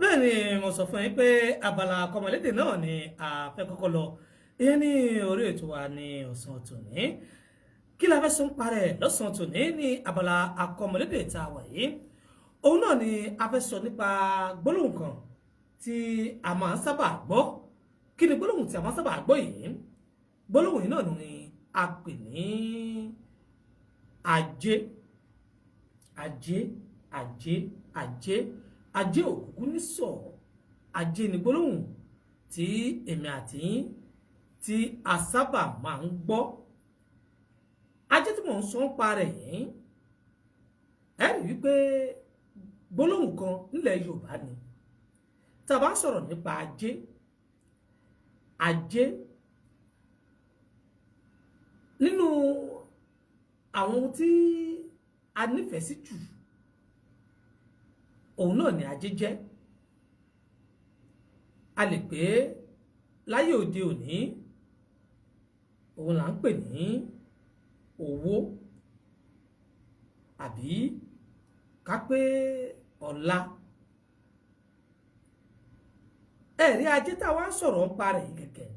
bẹ́ẹ̀ ni mo sọ fún yín pé abala kọ́mọlédè náà ni a fẹ́ kọ́kọ́ lọ ìyẹn ní orí ètò wa ní ọ̀sán tòní kí la fẹ́ sọ ń parẹ́ lọ́sàn tòní ní abala akọ́mọlédè tá a wà yìí òun náà ni a fẹ́ sọ nípa gbólóhùn kan tí a máa ń sábà gbọ́ kí ni gbólóhùn tí a máa ń sábà gbọ́ yìí gbólóhùn yìí náà ni a pè ní ajé ajé ajé ajé ajé òkùnkùn ní sọ ajé ní gbólóhùn tí èmi àti yín tí a sábà máa ń gbọ́ ajé tí mò ń sọ ń pa rẹ̀ yìí ẹ rí wípé gbólóhùn kan nílẹ̀ Yorùbá ni tá a bá sọ̀rọ̀ nípa ajé ajé nínú àwọn ohun tí a nífẹ̀ẹ́ sí jù òun náà ni ajé jẹ́ a lè pè é láyé òde òní òun là ń pè ní owó àbí ká pé ọlá ẹ̀rí ajé tá a wá ń sọ̀rọ̀ ń parẹ́ yìí kẹ̀kẹ́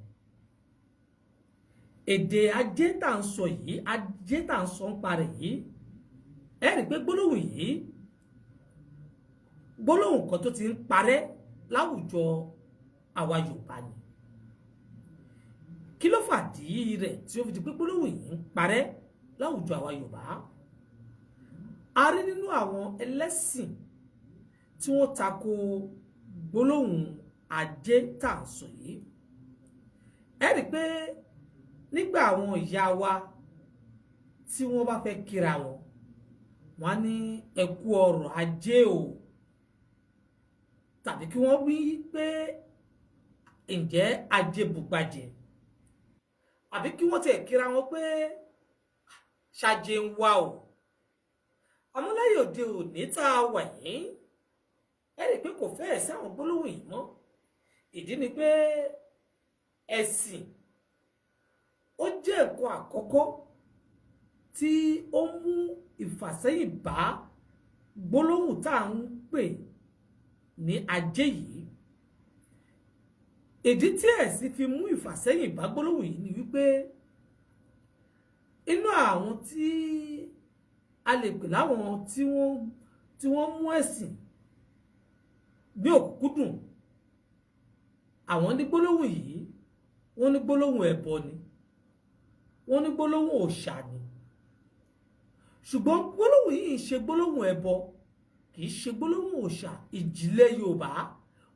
èdè ajé tá à ń sọ yìí ajé tá à ń sọ ń parẹ́ yìí ẹ̀rí pé gbólóhùn yìí gbólóhùn kan tó ti ń parẹ́ láwùjọ àwa Yorùbá ni kí ló fàdí rẹ̀ tí ó fi di pé gbólóhùn yìí ń parẹ́ láwùjọ àwa Yorùbá a rí nínú àwọn ẹlẹ́sìn tí wọ́n tako gbólóhùn ajé tá à ń sọ yìí ẹ rí pé nígbà àwọn ìyá wa tí wọ́n bá fẹ́ kíra wọn wọ́n á ní ẹ kú ọrọ̀ ajé o tàbí kí wọ́n wí pé ǹjẹ́ ajé bùgbàjẹ́ àbí kí wọ́n tẹ̀ kíra wọn pé ṣàjẹ́ ń wá o àmọ́ láyé òde òní tá a wà yìí ẹ rí i pé kò fẹ́ẹ̀ sí àwọn gbólóhùn yìí mọ́ ìdí ni pé ẹ̀sìn ó jẹ́ nǹkan àkọ́kọ́ tí ó mú ìfàsẹ́yìn bá gbólóhùn tá à ń pè ní ajé yìí ìdí tí ẹ̀sìn fi mú ìfàsẹ́yìn bá gbólóhùn yìí ni wípé inú àwọn tí a lè pè láwọn tí wọ́n mú ẹ̀sìn bí òkúkúdùn àwọn ní gbólóhùn yìí wọ́n ní gbólóhùn ẹbọ ni wọ́n ní gbólóhùn òòṣà ni ṣùgbọ́n gbólóhùn yìí ṣe gbólóhùn ẹbọ kì í ṣe gbólóhùn òòṣà ìjìnlẹ̀ Yorùbá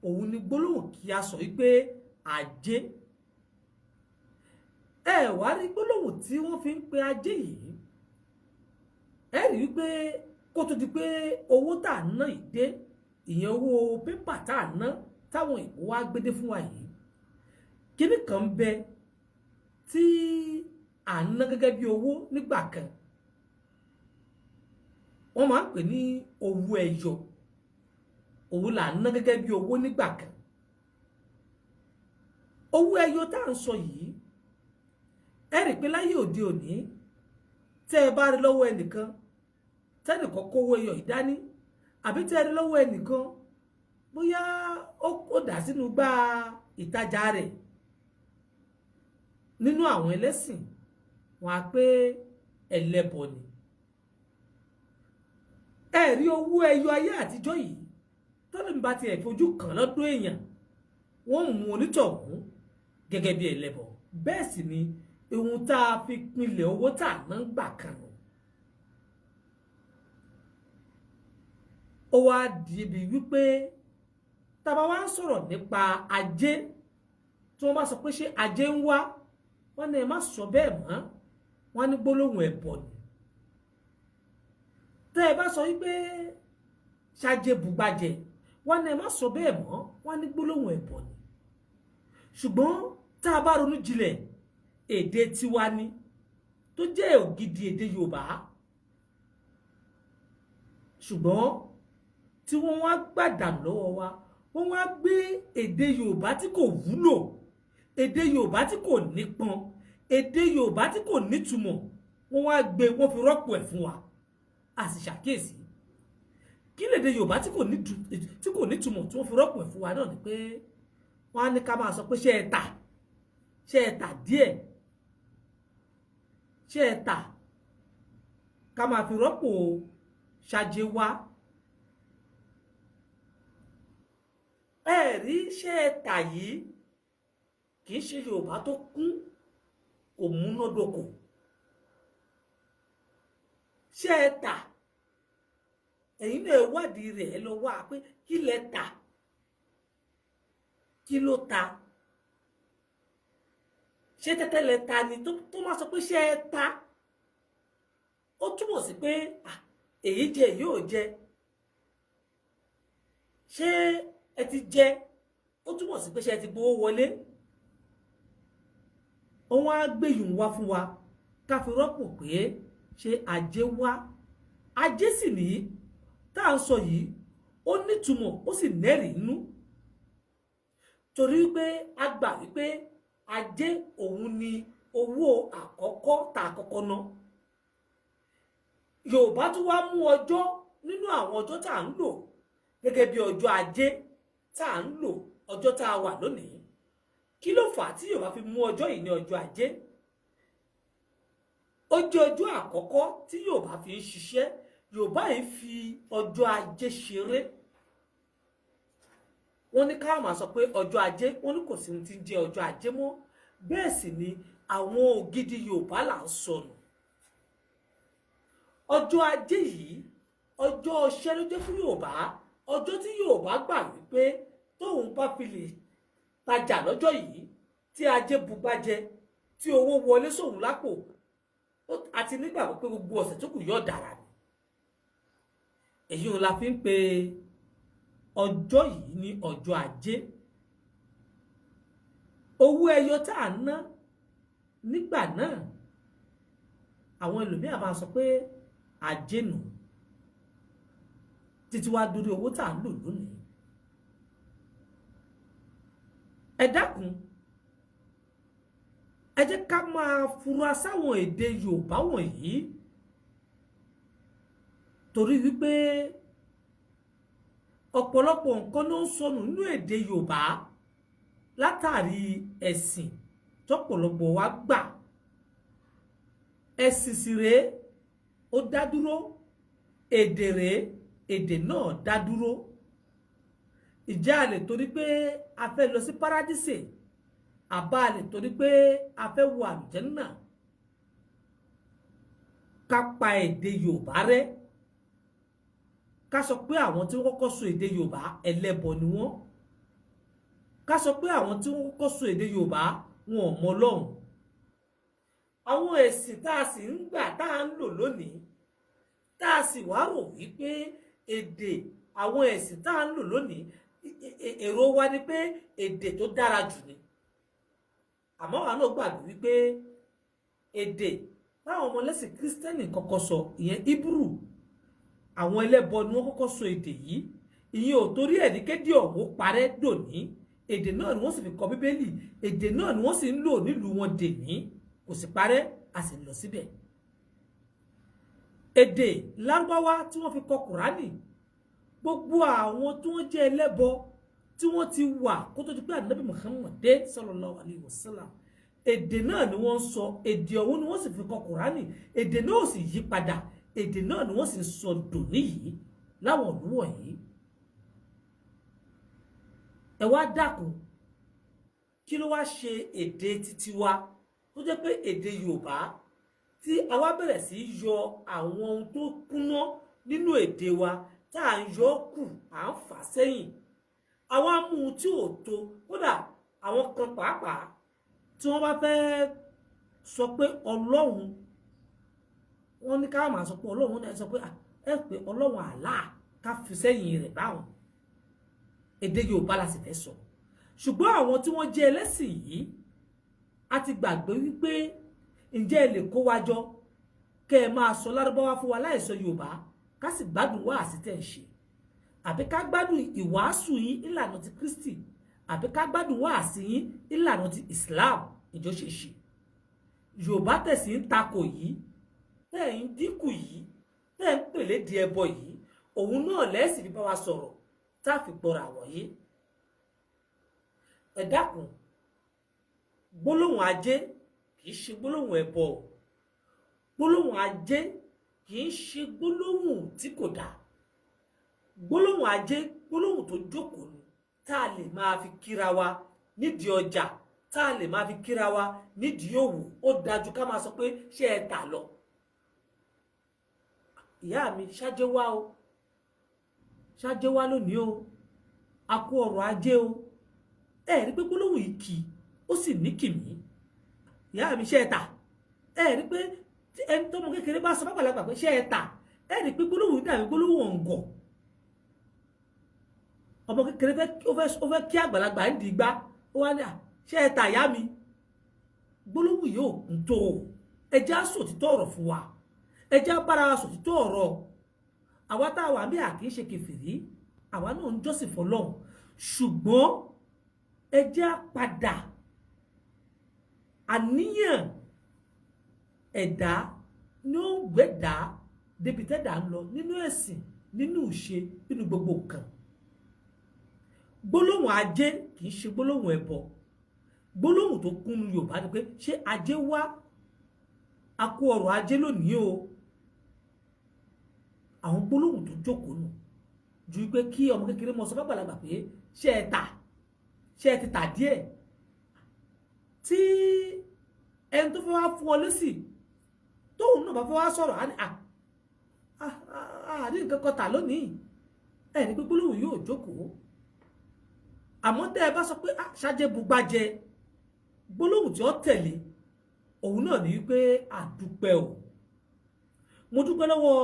òun ni gbólóhùn kí a sọ wípé ajé ẹ wá rí gbólóhùn tí wọ́n fi ń pe ajé yìí ẹ rí wípé kó tó di pé owó tá à ń ná yìí dé ìyẹn owó pépà tá à ń ná táwọn ìbò wa gbédé fún wa yìí kíní kan bẹ tí à ń ná gẹ́gẹ́ bí owó nígbà kan wọ́n máa ń pè ní owó ẹyọ òun là ń ná gẹ́gẹ́ bí owó nígbà kan owó ẹyọ tá à ń sọ yìí ẹ rí pé láyé òde òní tẹ́ ẹ bá rí lọ́wọ́ ẹnìkan tẹ́nìkan kówó ẹyọ ìdání àbí tẹ́ ẹ rí lọ́wọ́ ẹnìkan bóyá ó dà sínú gbá ìtajà rẹ̀ nínú àwọn ẹlẹ́sìn wọn á pé ẹlẹ́bọ ni ẹ rí owó ẹyọ ayé àtijọ́ yìí tọ́lọ́mù bá tiẹ̀ fojú kàn lọ́dún èèyàn wọ́n mú onítọ̀hún gẹ́gẹ́ bí ẹlẹ́bọ bẹ́ẹ̀ sì ni ohun tá a fi pinlẹ̀ owó tá a ná gbà kan nù ó wá di ibi wípé tá a bá wá ń sọ̀rọ̀ nípa ajé tí wọ́n bá sọ pé ṣé ajé ń wá wọ́n ní ẹ má sọ bẹ́ẹ̀ mọ́ wọ́n ní gbólóhùn ẹbọ ni tẹ́ ẹ bá sọ wípé ṣàjẹ bùgbàjẹ́ wọ́n ní ẹ má sọ bẹ́ẹ̀ mọ́ wọ́n ní gbólóhùn ẹbọ ni ṣùgbọ́n tá a bá ronú jinlẹ̀ èdè tiwa ni tó jẹ́ ògidì èdè Yorùbá ṣùgbọ́n tí wọ́n wá gbàdà lọ́wọ́ wa wọ́n wá gbé èdè Yorùbá tí kò wúlò, èdè Yorùbá tí kò nípọn, èdè Yorùbá tí kò nítumọ̀, wọ́n wá gbé wọ́n fi rọ́pò ẹ̀ fún wa. A sì ṣàkíyèsí kí lèdè Yorùbá tí kò nítumọ̀ tí wọ́n fi rọ́pò ẹ̀ fún wa náà ni pé wọ́n á ní ká máa sọ pé ṣé ẹ tà díẹ̀, ṣé ẹ tà, ká máa fi rọ́pò ṣàjẹ wa. Ẹ rí ṣé ẹ tà yìí kì í ṣe Yorùbá tó kún, kò múnádóko. Ṣé ẹ tà, ẹ̀yin náà wádìí rẹ̀ ẹ lọ wá pé kí lẹ tà, kí ló ta, ṣé tẹ́tẹ́ lẹ ta ni tó máa sọ pé ṣé ẹ ta, ó túmọ̀ sí pé èyí jẹ yóò jẹ. Ṣé ẹ ti jẹ, ó túmọ̀ sí pé ṣé ẹ ti gbowó wọlé. Wọ́n á gbé yùn wá fún wa ká fi rọ́pò pé ṣé ajé wá. Ajé sì ní tá à ń sọ yìí ó nítumọ̀ ó sì nẹ́rìí nú, torí pé a gbà wípé ajé òun ni owó àkọ́kọ́ tá àkọ́kọ́ ná. Yorùbá tún wá mú ọjọ́ nínú àwọn ọjọ́ tá à ń lò gẹ́gẹ́ bí ọjọ́ ajé tá à ń lò, ọjọ́ tá a wà lónìí. Kí ló fà á tí Yorùbá fi mú ọjọ́ yìí ní ọjọ́ ajé? Ó jẹ́ ọjọ́ àkọ́kọ́ tí Yorùbá fi ń ṣiṣẹ́. Yorùbá yìí fi ọjọ́ ajé ṣeré. Wọ́n ní ká máa sọ pé ọjọ́ ajé, wọ́n ní kò sí ohun tí ń jẹ́ ọjọ́ ajé mọ́. Bẹ́ẹ̀ sì ni àwọn ògidì Yorùbá là ń sọnù. Ọjọ́ ajé yìí ọjọ́ ọṣẹ́ ló jẹ́ fún Yorùbá. Ọjọ́ tí Yorùbá gbà wípé tóun bá fi lè tajà lọ́jọ́ yìí, tí ajé bugbájẹ, tí owó wọlé sóun lápò, àti nígbàgbọ́ pé gbogbo ọ̀sẹ̀ tó kù yóò dára ni. Èyí la fi ń pe ọjọ́ yìí ní ọjọ́ ajé. Owó ẹyọ tá à ń ná nígbà náà, àwọn ẹlòmíràn máa sọ pé ajé nù, títí wá dórí owó tá à ń lò lónìí. Ẹ dákun, ẹ jẹ́ ká máa fura sáwọn èdè Yorùbá wọ̀nyí, torí wípé ọ̀pọ̀lọpọ̀ nǹkan ló ń sọnù nínú èdè Yorùbá látàrí ẹ̀sìn tọ́pọ̀lọpọ̀ wa gbà. Ẹ̀sìn sì rèé ó dá dúró, èdè rèé èdè náà dá dúró. Ìjà a lè torí pé a fẹ́ lọ sí paradísè, àbá a lè torí pé a fẹ́ wọ àlùjánnà ká pa èdè Yorùbá rẹ́, ká sọ pé àwọn tí wọ́n kọ́kọ́ sọ èdè Yorùbá ẹlẹ́bọ ni wọ́n, ká sọ pé àwọn tí wọ́n kọ́kọ́ sọ èdè Yorùbá wọn ò mọ Ọlọ́run. Àwọn ẹ̀sìn tá a sì ń gbà tá a ń lò lónìí, tá a sì wá rò wípé èdè àwọn ẹ̀sìn tá a ń lò lónìí, èrò wa ni pé èdè tó dára jù ni. Àmọ́ wa náà gbàgbé wípé èdè táwọn ọmọ lẹ́sìn Kristẹni kọ́kọ́ sọ, ìyẹn Hebrew, àwọn ẹlẹ́bọ ni wọ́n kọ́kọ́ sọ èdè yìí. Ìyẹn ò torí ẹ̀rí kéde ọ̀hún parẹ́ dòní. Èdè náà ni wọ́n sì fi kọ Bíbélì, èdè náà ni wọ́n sì ń lò nílùú wọn dèní, kò sì parẹ́, a sì lọ síbẹ̀. Èdè Lárúbáwá tí wọ́n fi kọ Kùránì, gbogbo àwọn tí wọ́n jẹ́ ẹlẹ́bọ tí wọ́n ti wà kó tó di pé Ànábì Muhammad dé sallallahu alaihi wasallam, èdè náà ni wọ́n ń sọ, èdè ọ̀hún ni wọ́n sì fi kọ Kùránì, èdè náà ò sì yí padà, èdè náà ni wọ́n sì ń sọ dòní yìí láwọn ìlú wọ̀nyí. Ẹ wá dákun, kí ló wá ṣe èdè títí wa tó jẹ́ pé èdè Yorùbá tí a wá bẹ̀rẹ̀ sí yọ àwọn ohun tó kúnná nínú èdè wa, tá à ń yọ kù, à ń fà sẹ́yìn, àwa mú un tí ò tó. Kódà àwọn kan pàápàá tí wọ́n bá fẹ́ sọ pé Ọlọ́run, wọ́n ní ká máa sọ pé Ọlọ́run náà sọ pé ẹ pé Ọlọ́run Allah ká fi sẹ́yìn rẹ̀ báwọn. Èdè Yorùbá la sì fẹ́ sọ. Ṣùgbọ́n àwọn tí wọ́n jẹ́ ẹlẹ́sìn yìí, a ti gbàgbé wípé ǹjẹ́ ẹ lè kó wa jọ kẹ́ ẹ máa sọ Lárúbáwá fún wa láì sọ Yorùbá. ká sì gbádùn wáàsí tẹ́ ń ṣe, àbí ká gbádùn ìwàásù yín ìlànà ti Kristi, àbí ká gbádùn wáàsí yín ìlànà ti Islam. Ìjọ ṣe ṣe Yorùbá tẹ̀sí ń takò yìí, tẹ́ ń dínkù yìí, tẹ́ ń pèlé di ẹbọ yìí, òun náà lẹ́sìn fi bá wa sọ̀rọ̀ tá a fi gbọ́ra wọ̀nyí. Ẹ dákun, gbólóhùn ajé kì í ṣe gbólóhùn ẹbọ, gbólóhùn ajé kì í ṣe gbólóhùn tí kò dáa. Gbólóhùn ajé gbólóhùn tó jókòó ni, tá a lè máa fi kíra wa nídìí ọjà, tá a lè máa fi kíra wa nídìí òwò. Ó dájú ká máa sọ pé ṣé ẹ tà lọ. Ìyá mi, ṣáájé wá o, ṣáájé wá lónìí o, a kú ọrọ̀ ajé o. Ẹ rí pé gbólóhùn yìí kì ó sì ní kìmí. Ìyá mi, ṣé ẹ tà? Ẹ rí pé ẹni tó mọ kékeré bá sọ fàgbàlagbà pé ṣé ẹ tà, ẹ rí pé gbólóhùn dàbí gbólóhùn ọ̀ǹgọ̀. Ọmọ kékeré ó fẹ́ kí àgbàlagbà ń di igbá, ó wá ní ṣé ẹ tà ìyá mi. Gbólóhùn yóò kún tó o. Ẹ jẹ́ á sòtítọ́ ọ̀rọ̀ fún wa, ẹ jẹ́ á bára wa sòtítọ́ ọ̀rọ̀. Àwa tá a wà bí a kì í ṣe kèfèrí, àwa náà ń jọ́sìn fọ́lọ́run, ṣùgbọ́n ẹ jẹ́ á padà àníyàn ẹ̀dá ní ó gbẹ̀dá débi tẹ́dà ń lọ nínú ẹ̀sìn, nínú ìṣe, nínú gbogbo nǹkan. Gbólóhùn ajé kì í ṣe gbólóhùn ẹbọ. Gbólóhùn tó kúnnú Yorùbá ni pé ṣé ajé wá, a kú ọrọ̀ ajé lónìí o. Àwọn gbólóhùn tó jókòó nù ju pé kí ọmọ kékeré mọ sọ fàgbàlagbà pé ṣé ẹ tà, ṣé ẹ ti tà díẹ̀. Tí ẹni tó fẹ́ wá fún ọ lésì tóun náà bá fẹ́ wá sọ̀rọ̀ á ní àrí nǹkan kan tà lónìí. Ẹ ní pé gbólóhùn yóò jókòó. Àmọ́ tẹ́ ẹ bá sọ pé ṣáájé bugbájẹ, gbólóhùn tí ó tẹ̀lé òun náà ní wípé àdúpẹ́ o. Mo dúpẹ́ lọ́wọ́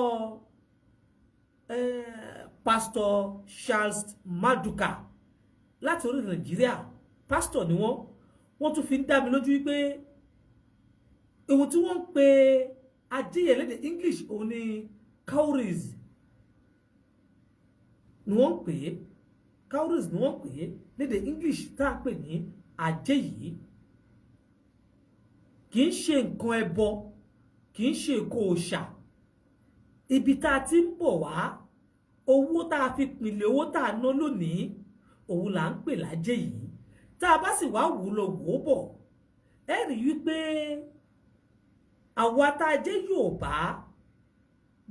Pastor Charles Maduka láti orí Nàìjíríà. Pastor ni wọ́n tún fi ń dá mi lójú wípé ohun tí wọ́n ń pe ajé yẹn lédè English òun ni cowries ni wọ́n ń pè é. Cowries ni wọ́n pè é lédè English tá a pè ní ajé yìí. Kì í ṣe nǹkan ẹbọ, kì í ṣe nǹkan òòṣà. Ibi tá a ti ń bọ̀ wá, owó tá a fi pinlẹ̀ owó tá a ná lónìí, òun là ń pè lájé yìí. Tá a bá sì wá wò lọ wò ó bọ̀, ẹ rí wípé àwa tá a jẹ́ Yorùbá,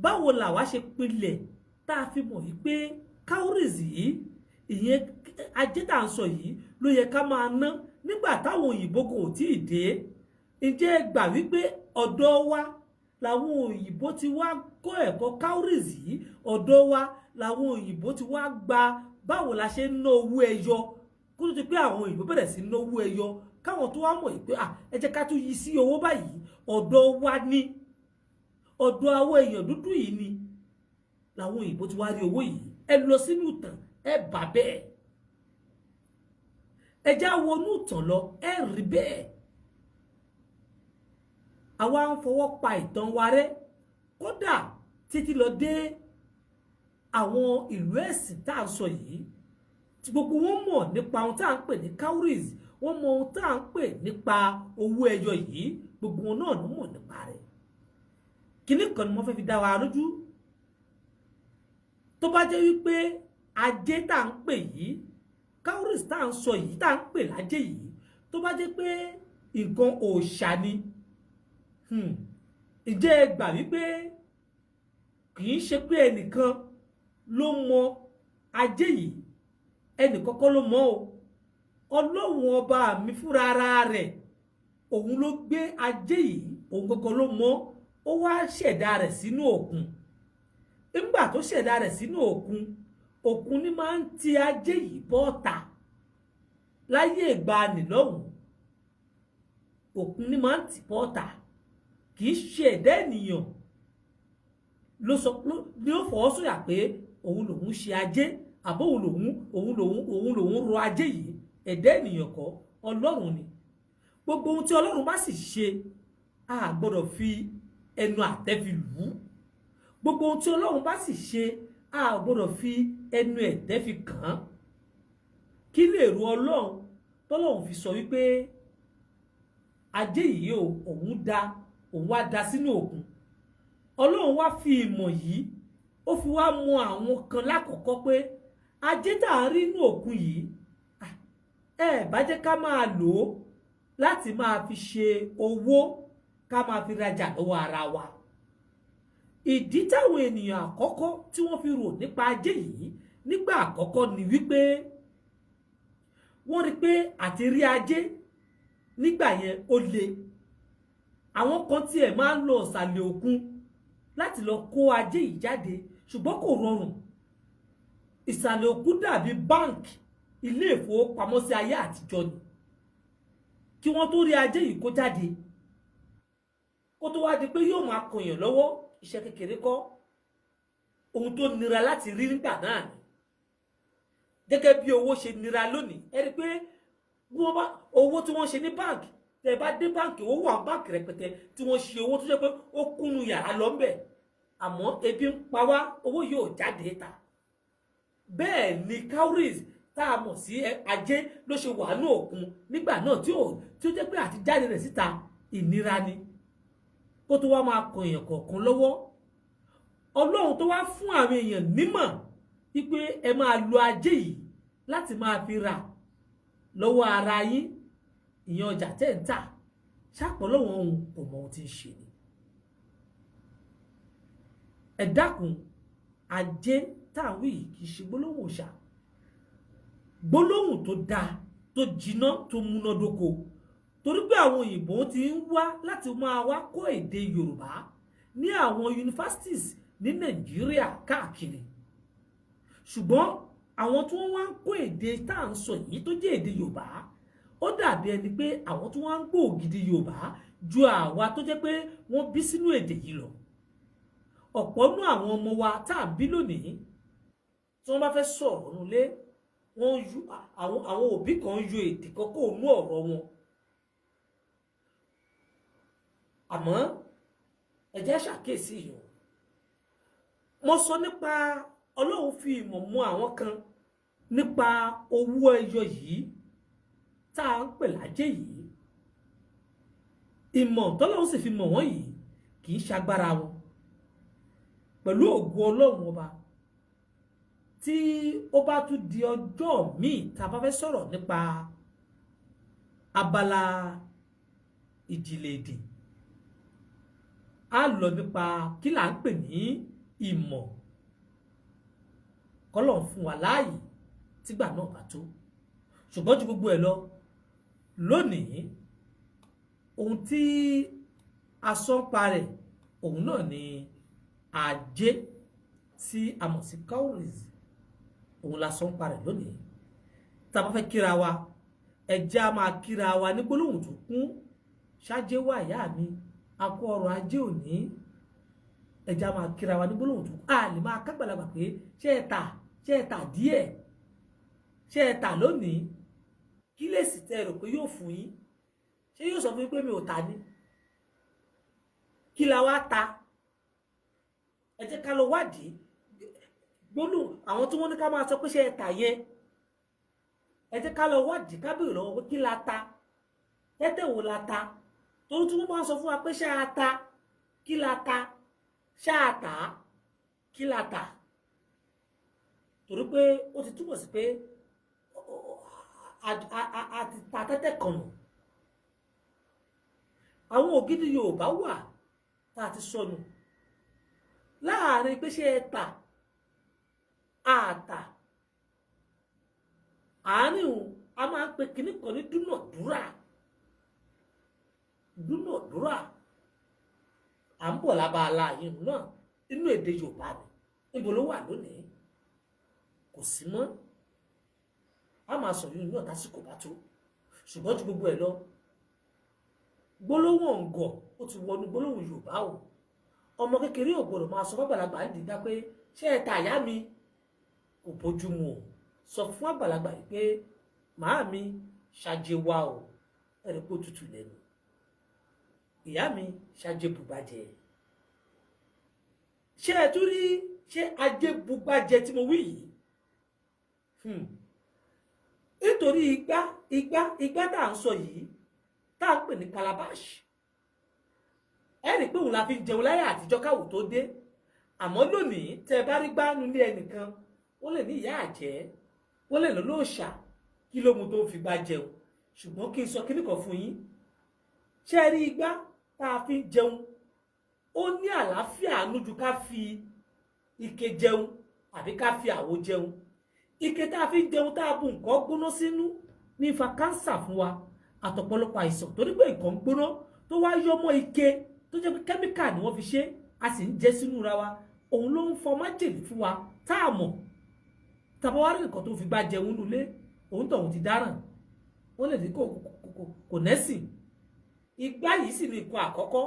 báwo làwa ṣe pinlẹ̀ tá a fi mọ̀ wípé cowries yìí, ìyẹn ajé tá à ń sọ yìí ló yẹ ká máa ná nígbà táwọn òyìnbó kò tí ì dé. Ǹjẹ́ ẹ gbà wípé ọ̀dọ̀ wa làwọn òyìnbó ti wá kọ́ ẹ̀kọ́ cowries yìí? Ọ̀dọ̀ wa làwọn òyìnbó ti wá gba báwo la ṣe ń ná owó ẹyọ, kó tó ti pé àwọn òyìnbó bẹ̀rẹ̀ sí ná owó ẹyọ, káwọn tó wá mọ̀ pé ẹ jẹ́ ká tún yí sí owó báyìí. Ọ̀dọ̀ wa ni, ọ̀dọ̀ àwọn èèyàn dúdú yìí ni làwọn òyìnbó ti wá rí owó yìí. Ẹ lọ sínú ìtàn, ẹ bà bẹ́ẹ̀. Ẹ já wọnú ìtàn lọ, ẹ rí bẹ́ẹ̀. Àwa ń fọwọ́ pa ìtàn wa rẹ́, kódà títí lọ dé àwọn ìlú ẹ̀sìn tá à ń sọ yìí, tí gbogbo wọn mọ̀ nípa ohun tá à ń pè ní cowries, wọ́n mọ ohun tá à ń pè nípa owó ẹyọ yìí, gbogbo wọn náà ló mọ̀ nípa rẹ̀. Kíní kan ni wọ́n fẹ́ fi dá wa lójú. Tó bá jẹ́ wípé ajé tá à ń pè yìí, cowries tá à ń sọ yìí, tá à ń pè lájé yìí, tó bá jẹ́ pé nǹkan òòṣà ni, ǹjẹ́ ẹ gbà wípé kì í ṣe pé ẹnìkan ló mọ ajé yìí, ẹnìkan kọ́ ló mọ̀ o. Ọlọ́run ọba mi fúnra ara rẹ̀, òun ló gbé ajé yìí, òun gangan ló mọ̀. Ó wá ṣẹ̀dá rẹ̀ sínú òkun. Nígbà tó ṣẹ̀dá rẹ̀ sínú òkun, òkun ni máa ń ti ajé yìí bọ́ta. Láyé ìgbàanì lọ́hùn, òkun ni máa ń tì bọ́ta. Kì í ṣe ẹ̀dá ènìyàn ló fọwọ́ sọ̀yà pé òun lòun ṣe ajé, àbó òun lòun rọ ajé yìí. Ẹ̀dá ènìyàn kọ́, Ọlọ́run ni. Gbogbo ohun tí Ọlọ́run bá sì ṣe, a gbọ́dọ̀ fi ẹnu àtẹ́ fi lù ú. gbogbo ohun tí Ọlọ́run bá sì ṣe a gbọ́dọ̀ fi ẹnu ẹ̀tẹ́ fi kàn án. Kí lè ro Ọlọ́run tọ́lọ́run fi sọ wípé ajé yìí òun wá da sínú òkun. Ọlọ́run wá fi ìmọ̀ yìí ó fi wá mọ àwọn kan lákọ̀ọ́kọ́ pé ajé tá à ń rí inú òkun yìí bá jẹ́ ká máa lò ó láti máa fi ṣe owó, ká máa fi rajà lọ́wọ́ ara wa. Ìdí táwọn ènìyàn àkọ́kọ́ tí wọ́n fi rò nípa ajé yìí nígbà àkọ́kọ́ ni wípé wọ́n rí pé àti rí ajé nígbà yẹn ó le. Àwọn kan tí ẹ̀ máa ń lọ ìsàlẹ̀ òkun láti lọ kó ajé yìí jáde, ṣùgbọ́n kò rọrùn. Ìsàlẹ̀ òkun dàbí báǹkì, ilé ìfowópamọ́sí ayé àtijọ́ ni. Kí wọ́n tó rí ajé yìí kó jáde, kó tó wá di pé yóò máa kọyàn lọ́wọ́, iṣẹ́ kékeré kọ́. Ohun tó nira láti rí nígbà náà ni. Gẹ́gẹ́ bí owó ṣe nira lónìí, ẹ rí pé owó tí wọ́n ṣe ní báǹkì, tẹ́ bá dé báǹkì, owó wà báǹkì rẹpẹtẹ tí wọ́n ṣe owó tó jẹ́ pé ó kúnnú yàrá lọ ńbẹ̀. Àmọ́ ebi ń pa wá, owó yóò jáde ta. Bẹ́ẹ̀ ni cowries tá a mọ̀ sí ajé ló ṣe wà ní òkun nígbà náà tí ó jẹ́ pé àti jáde rẹ̀ síta ìnira ni. Kó tó wá máa kan èèyàn kọ̀ọ̀kan lọ́wọ́. Ọlọ́run tó wá fún àwọn èèyàn nímọ̀ wípé ẹ máa lo ajé yìí láti máa fi rà lọ́wọ́ ara yín, ìyẹn ọjà tẹ́ ń tà. Ṣàpọ̀ lọ́wọ́ ohun kò mọ ohun tí ń ṣe ni. Ẹ dákun, ajé táwọn yìí kì í ṣe gbólóhùn òòṣà. Gbólóhùn tó dáa, tó jiná, tó múnádóko. Torí pé àwọn òyìnbó ti ń wá láti máa wá kọ́ èdè Yorùbá ní àwọn universities ní Nàìjíríà káàkiri. Ṣùgbọ́n àwọn tí wọ́n wá ń kọ́ èdè tá à ń sọ yìí tó jẹ́ èdè Yorùbá, ó dàbí ẹni pé àwọn tí wọ́n ń gbọ́ ògidì Yorùbá ju àwa tó jẹ́ pé wọ́n bí sínú èdè yìí lọ. Ọ̀pọ̀ nú àwọn ọmọ wa tá à ń bí lónìí, tí wọ́n bá fẹ́ sọ̀rọ̀ nulẹ̀, àwọn òbí kan yọ èdè kọ́kọ́ nú ọ̀rọ̀ wọn. Àmọ́ ẹ jẹ́ ṣàkíyèsí yìí. Mo sọ nípa Ọlọ́run fi ìmọ̀ mọ àwọn kan nípa owó ẹyọ yìí tá à ń pè lájé yìí. Ìmọ̀ tọ́lọ́run sì fi mọ̀ wọ́n yìí kì í ṣagbára wọn. Pẹ̀lú ògo Ọlọ́run ọba, tí ó bá tún di ọjọ́ míì tá a bá fẹ́ sọ̀rọ̀ nípa abala ìjìnlẹ̀ èdè, a lọ nípa kí là ń pè ní ìmọ̀. K'Ọlọ́run fún wa láàyè tígbà náà bá tó. Ṣùgbọ́n ju gbogbo ẹ̀ lọ, lónìí ohun tí a sọ ń pa rẹ̀, òun náà ni ajé tí a mọ̀ sí cowries. Òun la sọ ń pa rẹ̀ lónìí. Tá a bá fẹ́ kíra wa, ẹ jẹ́ a máa kíra wa ní gbólóhùn tó kún. Ṣáájé wà ìyá mi, a kú ọrọ̀ ajé òní. Ẹ jẹ́ a máa kíra wa ní gbólóhùn tó kún. A lè máa kágbàlagbà pé ṣé ẹ tà díẹ̀, ṣé ẹ tà lónìí. Kí lè sì tẹ́ rò pé yóò fún yín? Ṣé yóò sọ fún yín pé mi ò tà ní? Kí la wá ta? Ẹ jẹ́ ká lọ wádìí gbólóhùn àwọn tí wọ́n ní ká máa sọ pé ṣé ẹ tà yẹn. Ẹ jẹ́ ká lọ wádìí, ká béèrè lọ́wọ́ pé kí la ta? Tẹ́tẹ́ wo la ta? Torí tí wọ́n máa sọ fún wa pé ṣá a ta, kí la ta? Ṣá a tà, kí la tà? Torí pé ó ti túmọ̀ sí pé a ti ta tẹ́tẹ́ kan nù. Àwọn ògidì Yorùbá wà tá a ti sọnù láàrin pé ṣé ẹ tà, a tà. Àárín òun a máa ń pe kinní kan ní dúnàdúrà. Dúnàdúrà. À ń bọ̀ lábala yìí náà nínú èdè Yorùbá ni. Níbo ló wà lónìí? Kò sí mọ́. A máa sọ yìí náà tásìkò bá tó. Ṣùgbọ́n ju gbogbo ẹ̀ lọ, gbólóhùn ọ̀ǹgọ̀ ó ti wọnú gbólóhùn Yorùbá o. Ọmọ kékeré ò gbọdọ̀ máa sọ fún àgbàlagbà ń dìgbà pé ṣé ẹ tà ìyá mi? Kò bójú mu o. Sọ fún àgbàlagbà yìí pé màá mi ṣàjẹ wa o. Ẹ̀rí pé ó tutù lẹ́nu. Ìyá mi ṣàjẹ bùbàjẹ́. ṣé ẹ tún rí ṣé ajébùgbàjẹ tí mo wí yìí nítorí igbá tá à ń sọ yìí tá à ń pè ní calabash ẹ rí pé òun la fi jẹun láyé àtijọ́ káwò tó dé àmọ́ lónìí tẹ́ bá rí gbá nílé ẹnìkan ó lè ní ìyá àjẹ́ ó lè lọ lóòṣà kí ló mú tó fi gbá jẹun ṣùgbọ́n kí n sọ kíní kan fún yín ṣé ẹ rí igbá tá a fi jẹun ó ní àlàáfíà lójú ká fi ike jẹun àbí ká fi àwo jẹun ike tá a fi jẹun tá a bu nǹkan gbóná sínú ní fa kánsà fún wa àtọ̀pọ̀lọpọ̀ àìsàn torí pé nǹkan gbóná tó wá yọ mọ́ ike tó jẹ́ pé kẹ́míkà ni wọ́n fi ṣe a sì ń jẹ sínú ra wa òun ló ń fọ májèlé fún wa tá a mọ̀ tàbá wá rí nǹkan tó fi gbá jẹun nulẹ̀ òun tọ̀hún ti dáràn ó lè ní kò nẹ́sìn igbá yìí sì ní nǹkan àkọ́kọ́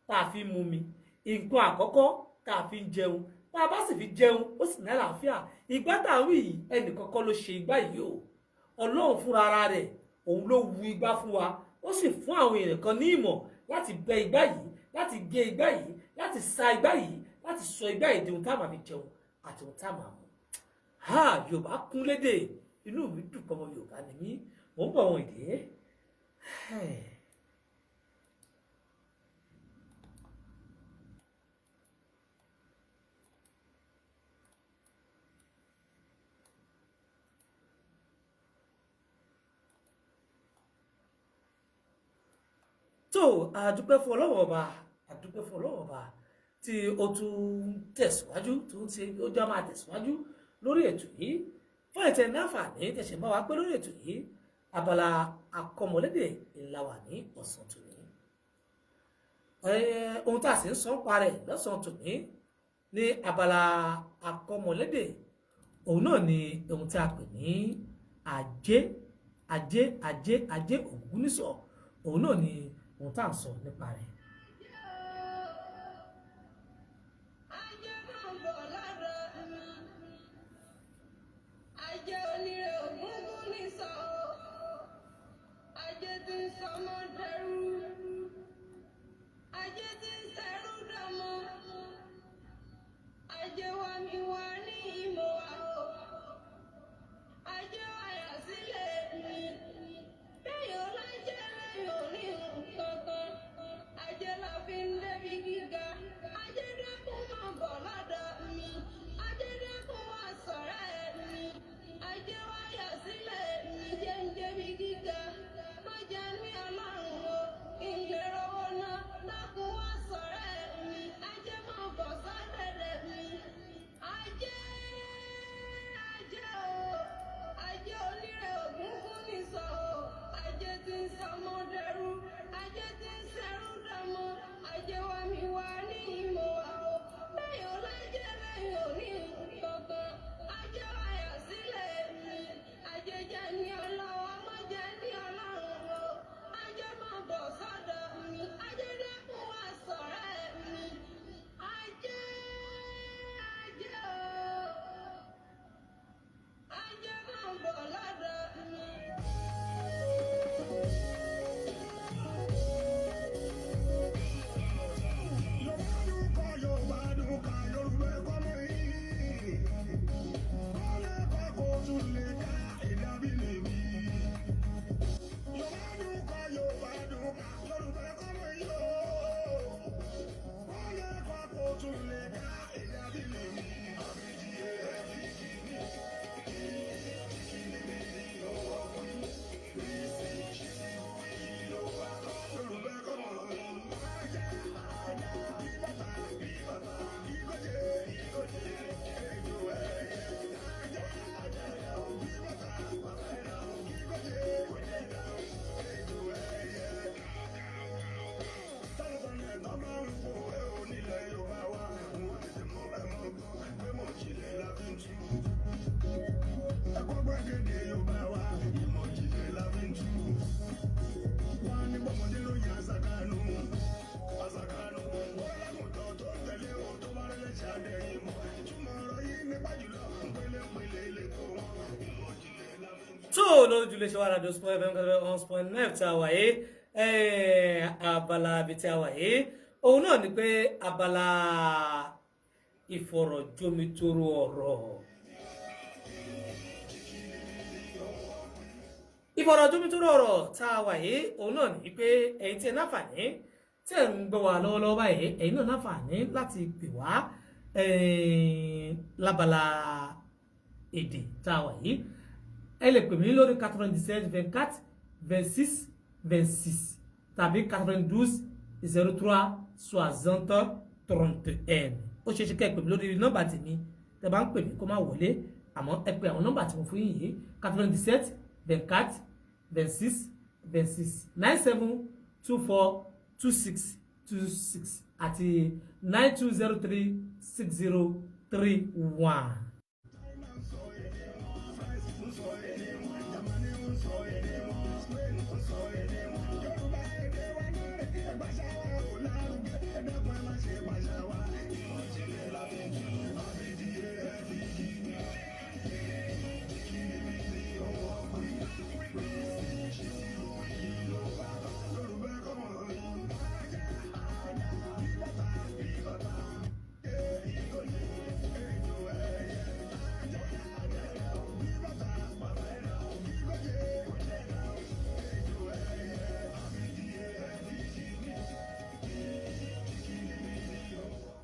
tá a fi ń mumi nǹkan àkọ́kọ́ tá a fi ń jẹun tá a bá sì fi jẹun ó sì ní àlàáfíà igbá tá a wí yìí ẹnì kankan ló ṣe igbá yìí o ọlọ́run fúnra ara rẹ̀ òun ló wu igbá fún wa ó sì fún àwọn èèyàn kan ní ìmọ̀ láti bẹ igbá yìí láti gé igbá yìí láti sa igbá yìí láti sọ igbá yìí di ohun tá a máa fi jẹun àti ohun tá a máa mu yorùbá kún lédè inú mi dùn pọ̀ mọ́ yorùbá ni mí mò ń bọ̀ wọn ìdè tó àdúpẹ́ fún ọlọ́wọ́ ọba tí ó tún tẹ̀síwájú tó ń ṣe ó jọ máa tẹ̀síwájú lórí ètò yìí fún ẹ̀tẹ̀ ní àǹfààní tẹ̀sẹ̀ bá wa pé lórí ètò yìí abala àkọmọlédè ńlá wà ní ọ̀sán tòní ohun tá a sì ń sọ ń parẹ́ lọ́sàn tòní ní abala àkọmọlédè òun náà ni ohun tí a pè ní ajé ògúnnísọ̀ òun náà ni ohun tá à ń sọ nípa rẹ̀. tó lójú lè ṣe wà rádìó sport fm 1.9 tí a wà yìí abala ibi tí a wà yìí òun náà ni pé abala ìfọ̀rọ̀jomitoro ọ̀rọ̀. Ìfọ̀rọ̀jomitoro ọ̀rọ̀ tá a wà yìí òun náà ní pé ẹ̀yin tí ẹ náfààní tí ẹ ń gbọ́ wa lọ́wọ́lọ́wọ́ báyìí ẹ̀yin náà náfààní láti pè wá lábala èdè tá a wà yìí. Ẹ lè pè mí lórí 97 24 26 26 tàbí 92 03 60 31. Ó ṣeé ṣe kẹ́ ẹ pè mí lórí nọ́mbà tèmi tẹ́ bá ń pè mí kó má wọlé, àmọ́ ẹ pè àwọn nọ́mbà tí mo fún yín yìí 97 24 26 26 97 24 26 26 àti 9203 6031.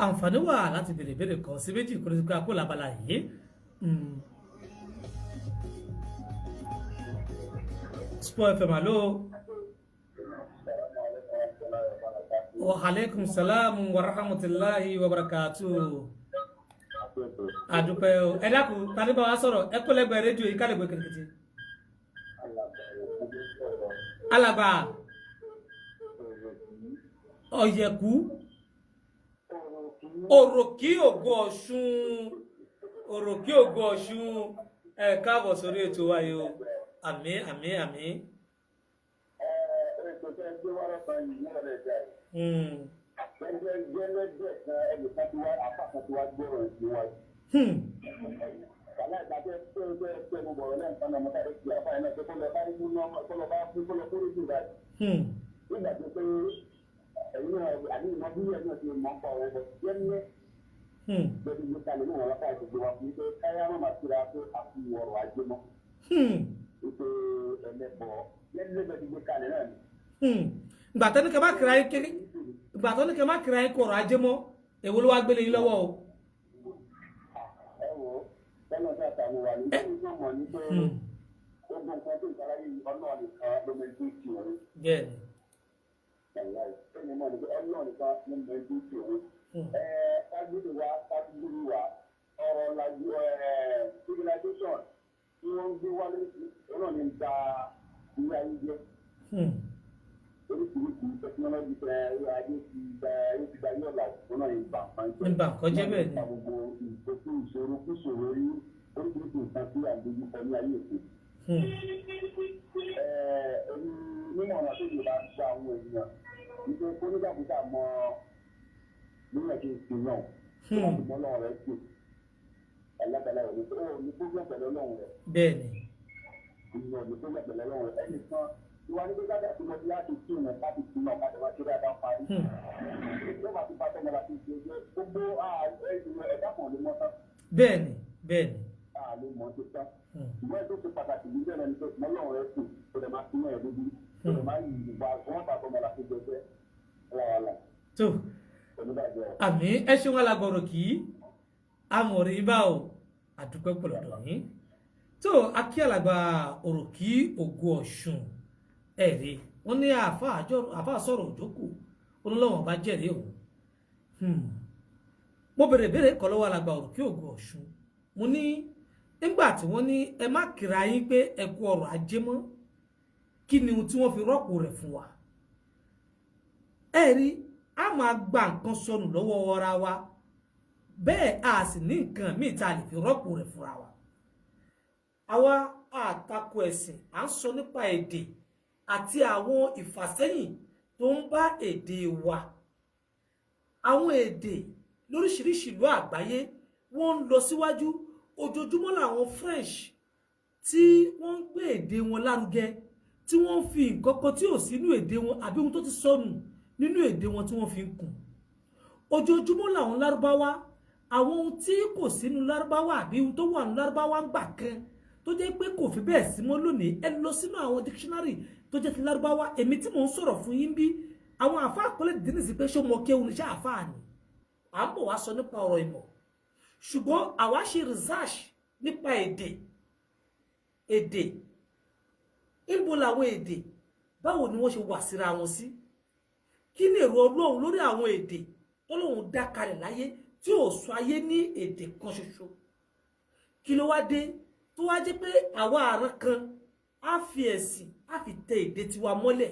Àǹfààní wà láti béèrè ìbéèrè kan sí méjì kó lè gbé àpò làbàlà yìí. Sport FM, allo. Wa alaikum salam wa rahmatullahi wa barakatuh. Adúpẹ́ o. Ẹ dákun ta ní bá wa sọ̀rọ̀ ẹ kó lẹ́gbẹ̀ẹ́ rédíò yìí ká lè gbé kìrìkìtì. Alàgbà Ọ̀yẹ̀kú òròkí ògo Ọ̀ṣun ẹ káàbọ̀ sórí ètò wa yìí o. Àmín àmín àmín. Gbàtọ́ ní kẹ́ má kìrà yín kọ̀rọ̀ ajé mọ́ èwo ló wá gbélé yín lọ́wọ́ o. Nígbà kọjá bẹ́ẹ̀ ni. Bẹ́ẹ̀ni. Bẹ́ẹ̀ni bẹ́ẹ̀ni. Tó àmì ẹ ṣe wọn lágbọrọ kì í amọ̀rí bá o àdúpẹ́ pọ̀lọ̀dọ̀ yín. Tó akí alàgbà òròkí ògo Ọ̀ṣun ẹ̀rí wọ́n ní àfáà sọ̀rọ̀ òjókù olólọ́wọ̀n bá jẹ́rìí òun. Mo bèrè kọ́ lọ́wọ́ alàgbà òròkí ògo Ọ̀ṣun, mo ní nígbà tí wọ́n ní ẹ má kíra yín pé ẹ kú ọrọ̀ ajé mọ́, kí ni ohun tí wọ́n fi rọ́pò rẹ̀ fún wa? Ẹ̀rí a máa gba nǹkan sọnù lọ́wọ́ ọra wa, bẹ́ẹ̀ a sì ní nǹkan míì tá a lè fi rọ́pò rẹ̀ fúnra wa. Àwa àtakò ẹ̀sìn à ń sọ nípa èdè àti àwọn ìfàsẹ́yìn tó ń bá èdè wa. Àwọn èdè lóríṣiríṣi ìlú àgbáyé wọ́n ń lọ síwájú. Ojoojúmọ́ làwọn French tí wọ́n ń gbé èdè wọn lárugẹ, tí wọ́n ń fi nǹkan kan tí ò sí nínú èdè wọn àbí ohun tó ti sọnù nínú èdè wọn tí wọ́n fi ń kùn. Ojoojúmọ́ làwọn Lárúbáwá àwọn ohun tí kò sínú lárúbáwá àbí ohun tó wà nínú lárúbáwá ń gbà kan tó jẹ́ pé kò fi bẹ́ẹ̀ sí mọ́ lónìí ẹ lọ sínú àwọn dictionary tó jẹ́ ti lárúbáwá èmi tí mò ń sọ̀rọ̀ fún yín bí àwọn àfáà kọ́lé dínì sí pé ṣó mọ kéwù ní iṣẹ́ àfáà ni à ń bọ̀ wá sọ nípa ọ̀rọ̀ ìmọ̀ ṣùgbọ́n àwa ṣe research nípa èdè níbo làwọn èdè báwo ni wọ́n ṣe wà síra wọn sí kí ni èrò Ọlọ́run lórí àwọn èdè tọ́lọ́run dá kalẹ̀ láyé tí ò sọ ayé ní èdè kan ṣoṣo kí ló wá dé tó wá jẹ́ pé àwa àrán kan á fi ẹ̀sìn á fi tẹ èdè tiwa mọ́lẹ̀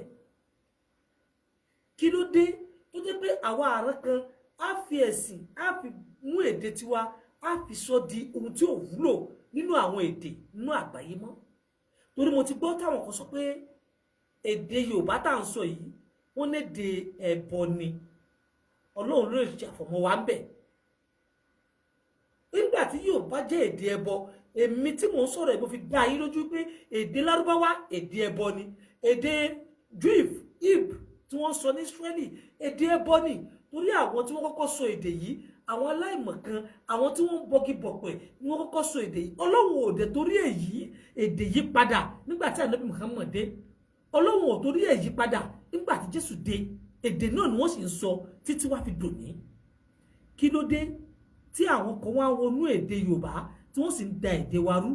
kí ló dé tó jẹ́ pé àwa àrán kan á fi ẹ̀sìn á fi mú èdè tiwa á fi sọ di ohun tí ò wúlò nínú àwọn èdè nínú àgbáyé mọ́ torí mo ti gbọ́ táwọn kan sọ pé èdè Yorùbá tá à ń sọ yìí wọ́n lédè ẹbọ ni Ọlọ́run ló lè ṣàfọ̀mọ́ wa ń bẹ̀ nígbà tí Yorùbá jẹ́ èdè ẹbọ èmi tí mò ń sọ̀rọ̀ ẹ̀ mo fi dá yín lójú pé èdè Lárúbáwá èdè ẹbọ ni èdè Juif ib tí wọ́n sọ ní Israeli èdè ẹbọ ni torí àwọn tí wọ́n kọ́kọ́ sọ èdè yìí àwọn aláìmọ̀kan àwọn tí wọ́n ń bọgi bọ̀pẹ̀ ni wọ́n kọ́kọ́ sọ èdè yìí Ọlọ́run ò dé torí èyí èdè yìí padà nígbà tí Ànábì Muhammad dé Ọlọ́run ò torí èyí padà nígbà tí Jésù dé èdè náà ni wọ́n sì ń sọ títí wá fi dòní kí ló dé tí àwọn kan wá wọnú èdè Yorùbá tí wọ́n sì ń da èdè wa rú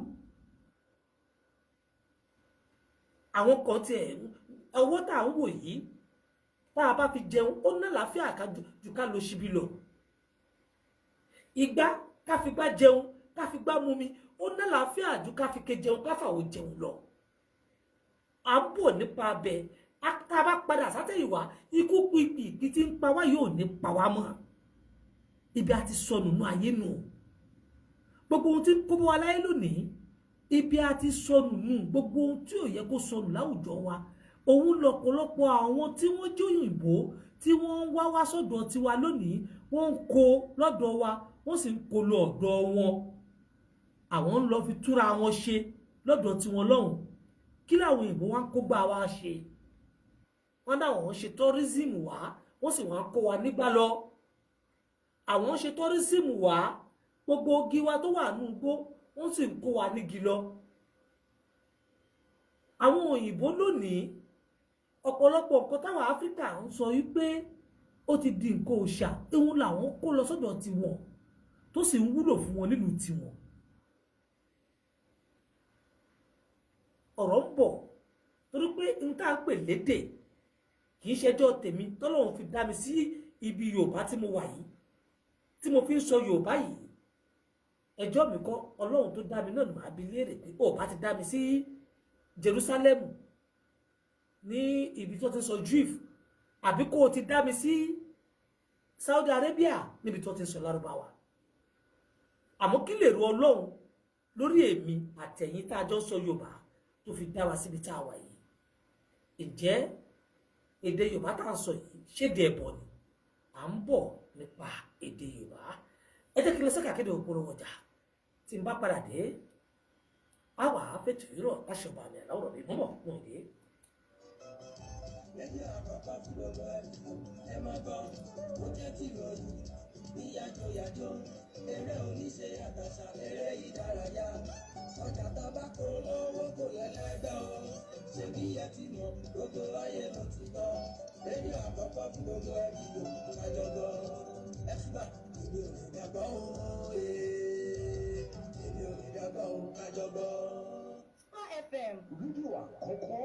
àwọn kan tí ọwọ́ tá à ń wò yìí tá a bá fi jẹun ó ná láfíà jù ká lọ síbi lọ ìgbà ká fi gbá jẹun ká fi gbá mumi ó ná láfíà jù ká fi ké jẹun ká fàwọ̀ jẹun lọ à ń bọ̀ nípa abẹ tá a bá padà sátẹ̀yìnwá ikú pípì tí ń pa wá yóò ní pa wá mọ́ ibi àti sọnù nú ayé nù gbogbo ohun tí kó bọ́ wa láyé lónìí ibi àti sọnù nù gbogbo ohun tí ò yẹ kó sọnù láwùjọ wa òun lọ́pọ̀lọpọ̀ àwọn tí wọ́n jẹ́ òyìnbó tí wọ́n ń wá sọ́dọ̀ tiwa lónìí wọ́n ń kó lọ́dọ̀ wa wọ́n sì ń kó lọ ọ̀dọ̀ wọn àwọn ń lọ fi túra wọn ṣe lọ́dọ̀ tiwọn lọ́hùn kí làwọn òyìnbó wá ń kó gbà wá ṣe wọ́n dáwọn wọ́n ṣe tourism wá wọ́n sì wá ń kó wa nígbà lọ àwọn ṣe tourism wá gbogbo igi wa tó wà nínú igbó wọ́n sì ń kó wa nígi lọ àwọn òyìnbó lónìí ọ̀pọ̀lọpọ̀ nǹkan táwọn Áfíríkà ń sọ wípé ó ti di nǹkan òòṣà ehun làwọn kó lọ sọ́dọ̀ tiwọn tó sì ń wúlò fún wọn nílùú tiwọn ọ̀rọ̀ ń bọ̀ torí pé n tá ń pè lédè kì í ṣẹjọ́ tèmi tọ́lọ́run fi dá mi sí ibi Yorùbá tí mo wà yìí tí mo fi ń sọ Yorùbá yìí ẹjọ́ mi kọ́ Ọlọ́run tó dá mi náà màá bi léèrè pé ó bá ti dá mi sí Jerusalem ní ibi tó ti sọ Juif àbí kó o ti dá mi sí Saudi Arabia níbi tó ti sọ Lárúbáwá àmọ́ kí lè ro Ọlọ́run lórí èmi àtẹ̀yìn tá a jọ sọ Yorùbá tó fi dá wa síbi tá a wà yìí ǹjẹ́ èdè Yorùbá tá à ń sọ yìí ṣéde ẹbọ ni à ń bọ̀ nípa èdè Yorùbá ẹ jẹ́ kí n lọ sẹ́ka kéde òpólówó ọjà tí n bá padà dé a wà á fẹ́ tìrọ̀ aṣọba mi àláwọ̀ mi mọ́mọ́ fún òde. lẹ́yìn àpapọ̀ tí gbogbo ẹ máa bọ̀ ó jẹ́ tí ìròyìn bí yàjòyàjò eré oníṣe àtàṣà eré ìdárayá ọjà tabako lọ́wọ́ kò lẹ́lẹ́gbẹ́ o ṣé bí ẹ ti mọ̀ gbogbo ayé ló ti gbọ́ lẹ́yìn àpapọ̀ tí gbogbo ẹ ti lò àjọgbọ́ ẹ̀fúgbà èmi ò lè dàgbọ́ o èmi ò lè dàgbọ́ o àjọgbọ́. FM. Rédíò àkọ́kọ́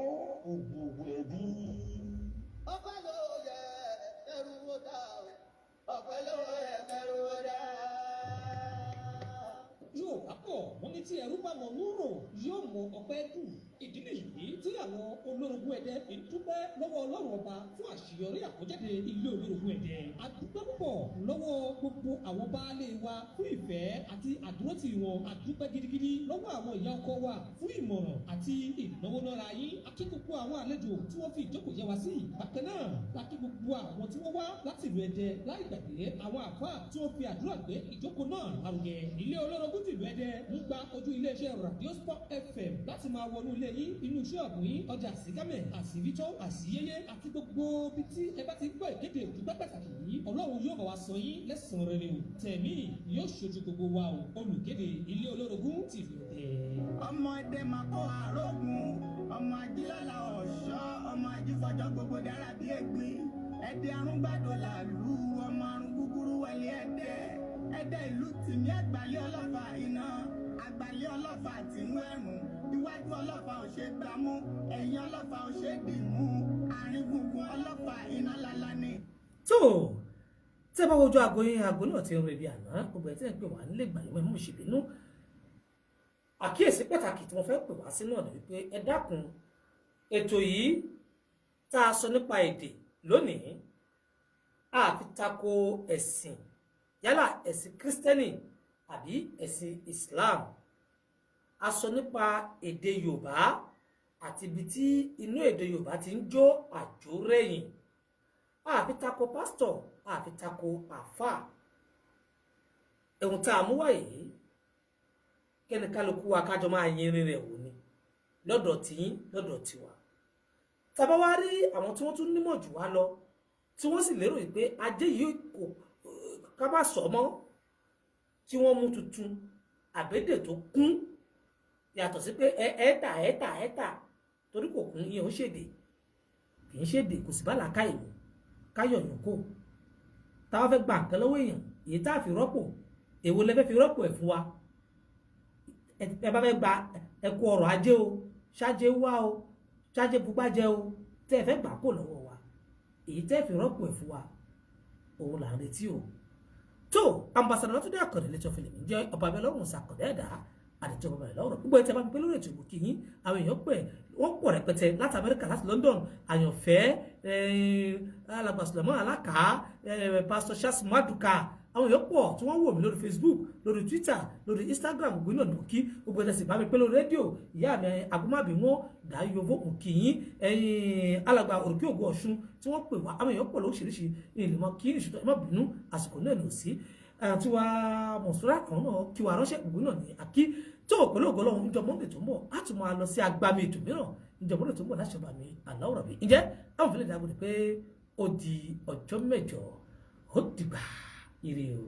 gbogbo ẹbí. ọpẹ́ ló yẹ ẹrù wo dá ọpẹ́ ló yẹ ẹrù wo dá. Yorùbá pọ̀ wọ́n ní tí ẹrú bá mọ núrò yóò mọ ọpẹ́ dùn. ìdí nìyí tí àwọn olórogún ẹdẹ fi ń dúpẹ́ lọ́wọ́ Ọlọ́run ọba fún àṣeyọrí àkójáde ilé olórogún ẹdẹ. a dúpẹ́ púpọ̀ lọ́wọ́ gbogbo àwọn baálé wa fún ìfẹ́ àti àdúrótì wọn. a dúpẹ́ gidigidi lọ́wọ́ àwọn ìyá ọkọ wa fún ìmọ̀ràn àti ìnáwó náírà yín. a kí gbogbo àwọn àlejò tí wọ́n fi ìjókòó yẹ wá sí. bákan náà la kí gbogbo àwọn tí wọ́n wá láti ìlú ẹdẹ láì gbàgbé àwọn àfáà tí wọ́n fi àdúrà gbé ìjókòó náà lárugẹ. ilé olórogún tìlú ẹdẹ ẹ̀dẹ́ ń gba ojú iléeṣẹ́ Radio Sport FM láti máa wọnú ilé yín inú ṣọ́ọ̀bù yín ọjà àsìkámẹ̀ àsìvítọ́ àsìyéyé àti gbogbo ibi tí ẹ bá ti gbọ́ ìkéde ìdúpẹ́ pàtàkì yìí ọlọ́run yóò bá wa san yín lẹ́san rere o tẹ̀mí yóò ṣojú gbogbo wa o olùkéde ilé olórogún tìlú Ẹdẹ. ọmọdé máa kó àrógùn ọmọ ajílọ́lá ọ̀ṣọ́ ọmọ ajífọ́jọ́ gbogbo dára bí ẹ̀gbin Ẹdẹ arúgbàdo làlú ọmọ arún gúgúrú wẹ̀lẹ̀ Ẹdẹ ìlú tìmí àgbàlẹ̀ ọlọ́fà iná àgbàlẹ̀ ọlọ́fà tìǹú ẹ̀rùn iwájú ọlọ́fà ò ṣe gbámú ẹ̀yìn ọlọ́fà ò ṣe dìmú àárín gbùngbùn ọlọ́fà iná lálá ni. tó tẹ́ bá wojú aago yín aago náà ti ń rẹ̀ bí àná gbogbo ẹ̀ tí ń pè wá nílé ìgbàlẹ̀ mọ́ ìṣèbínú àkíyèsí pàtàkì tí mo fẹ́ pè wá sí náà ni wípé ẹ dákun ètò yìí tá a sọ nípa èdè lónìí a fi tako ẹ̀sìn yálà ẹ̀sìn kírísítẹ́nì àbí ẹ̀sìn Islam a sọ nípa èdè Yorùbá àti ibi tí inú èdè Yorùbá ti ń jó àjórẹ̀yìn a fi tako pásítọ̀ a fi tako àfà ẹ̀hùn tá a mú wáyé kẹ́ni kálukú wa kájọ máa yin irin rẹ̀ wò ni lọ́dọ̀ tiyín lọ́dọ̀ tiwa tàbá wá rí àwọn tí wọ́n tún nímọ̀ jù wá lọ tí wọ́n sì lérò pé ajé yìí kò ká bá sọ mọ́ tí wọ́n mú tuntun àbédè tó kún yàtọ̀ sí pé ẹ̀ẹ́ta torí kò kún ìyẹn ó ṣèdè kì í ṣèdè kò sì bá làákà ìlú káyọ̀ yàn kó táwọn fẹ́ gba nǹkan lọ́wọ́ èèyàn èyí tá a fi rọ́pò èwo lẹ fẹ́ fi rọ́pò ẹ̀ fún wa ẹ bá fẹ́ gba ẹkú ọrọ̀ ajé o ṣáájé wá o ṣáájé bugbájẹ o tẹ́ ẹ fẹ́ gbà kó lọ́wọ́ wa èyí tẹ́ ẹ fi rọ́pò ẹ̀ fún wa òun là ń retí o tó ambassadọ Látúndé Àkànní Eletiọfẹ lèmi jẹ́ ọba abẹ́ lọ́rùn sàkọ̀dẹ́ ẹ̀dá àdìjọba bẹ̀rẹ̀ lọ́rọ̀ gbogbo ẹ̀tẹ́ bá mi pé lórí ètò ìwòkì yín àwọn èèyàn pẹ̀ wọ́n pọ̀ rẹpẹtẹ láti Amẹ́ríkà láti London àyànfẹ́ alàgbà Sùlẹ̀mọ́ Alákà pásítọ̀ Charles Maduka àwọn èèyàn pọ̀ tí wọ́n wò mí lórí Facebook lórí Twitter lórí Instagram gbogbo náà ní kí gbogbo ẹ̀tẹ́ sì bá mi pé lórí rédíò ìyá mi agbómábì wọn dà yọvó òkì yín alàgbà Òrùkí Ògo Ọ̀ṣun tí wọ́n pè wá àwọn èèyàn pọ̀ lóríṣiríṣi ìlìmọ̀ kí ní ìṣùtọ̀ ẹ má bínú àsìkò náà lò sí tí wàá mọ̀sùlá àwọn náà kí wàá ránṣẹ́ gbogbo náà ní àkí tó pẹ̀lú ògbọ́lọ́hún níjọ Monday tó ń bọ̀ á tún máa lọ sí agbami ètò mìíràn níjọ Monday tó ń bọ̀ láṣẹ ọba mi Allahu Rabbi ǹjẹ́ àwọn òfin lè dàgbò pé ó di ọjọ́ mẹ́jọ ó dìgbà ire o.